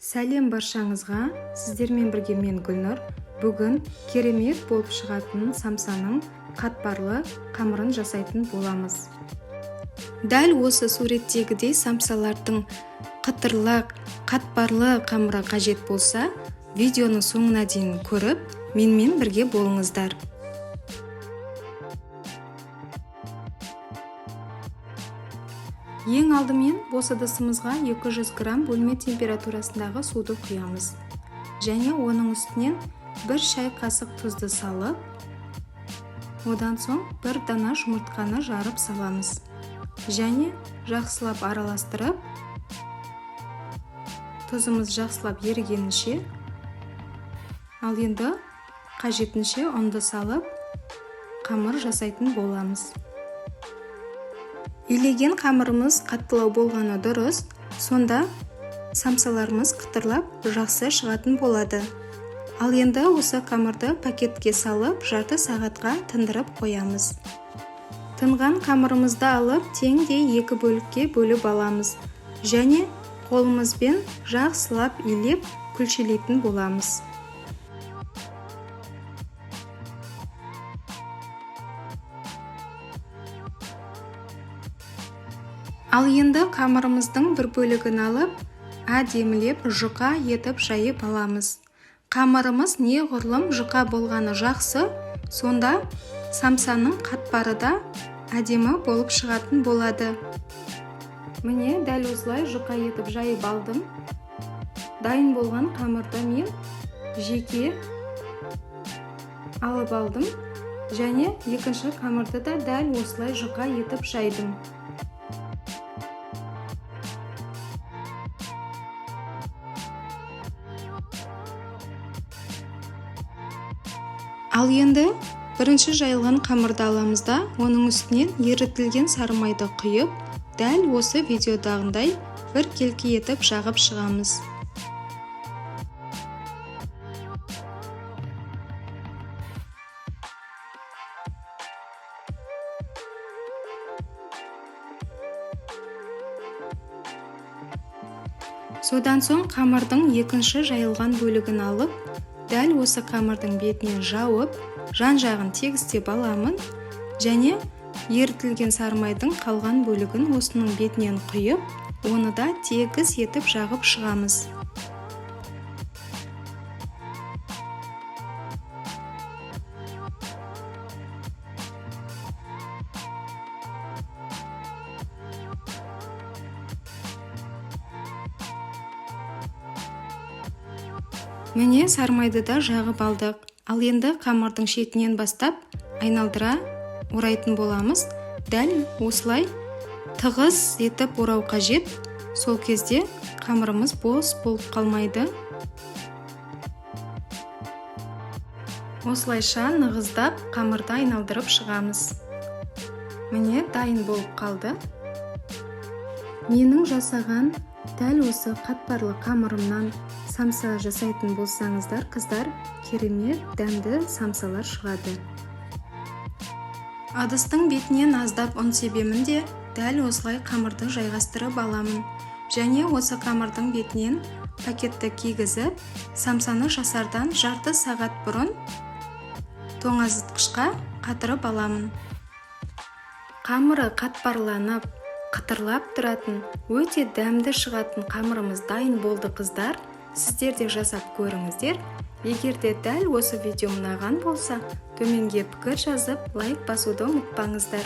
Сәлем баршаңызға, сіздермен бірге мен Гүлнұр. Бүгін керемет болып шығатын самсаның қатпарлы қамырын жасайтын боламыз. Дәл осы суреттегідей самсалардың қытырлық, қатпарлы қамыры қажет болса, видеоның соңына дейін көріп, менімен бірге болыңыздар. Ең алдымен бос ыдысымызға 200 грамм бөлме температурасындағы суды құямыз. Және оның үстінен 1 шай қасық тұзды салып, одан соң 1 дана жұмыртқаны жарып саламыз. Және жақсылап араластырып, тұзымыз жақсылап ерігенінше, ал енді қажетінше ұнды салып, қамыр жасайтын боламыз. Илеген қамырымыз қаттылау болғаны дұрыс, сонда самсаларымыз қытырлап жақсы шығатын болады. Ал енді осы қамырды пакетке салып, жарты сағатқа тындырып қоямыз. Тынған қамырымызды алып, теңдей 2 бөлікке бөліп аламыз. Және қолымызбен жақсылап илеп, күлшелейтін боламыз. Ал енді қамырымыздың бір бөлігін алып, әдемілеп жұқа етіп жайып аламыз. Қамырымыз неғұрлым жұқа болғаны жақсы, сонда самсаның қатпары да әдемі болып шығатын болады. Міне дәл осылай жұқа етіп жайып алдым. Дайын болған қамырды мен жеке алып алдым. Және екінші қамырды да дәл осылай жұқа етіп жайдым. Ал енді бірінші жайылған қамырды аламыз да, оның үстінен ерітілген сары майды құйып, дәл осы видеодағындай бір келке етіп жағып шығамыз. Содан соң қамырдың екінші жайылған бөлігін алып, дәл осы қамырдың бетінен жауып, жан-жағын тегістеп аламын. Және ерітілген сары майдың қалған бөлігін осының бетінен құйып, оны да тегіс етіп жағып шығамыз. Міне сары майды да жағып алдық. Ал енді қамырдың шетінен бастап айналдыра орайтын боламыз. Дәл осылай тығыз етіп орау қажет. Сол кезде қамырымыз бос болып қалмайды. Осылайша нығыздап қамырды айналдырып шығамыз. Міне дайын болып қалды. Менің жасаған дәл осы қатпарлы қамырымнан самса жасайтын болсаңыздар, қыздар, керемет дәмді самсалар шығады. Ыдыстың бетінен аздап ұн себемін де, дәл осылай қамырды жайғастырып аламын. Және осы қамырдың бетінен пакетті кигізіп, самсаны жасардан жарты сағат бұрын тоңазытқышқа қатырып аламын. Қамыры қатпарланып, қытырлап тұратын, өте дәмді шығатын қамырымыз дайын болды, қыздар. Сіздер де жасап көріңіздер. Егер де дәл осы видео ұнаған болса, төменге пікір жазып, лайк басуды ұмытпаңыздар.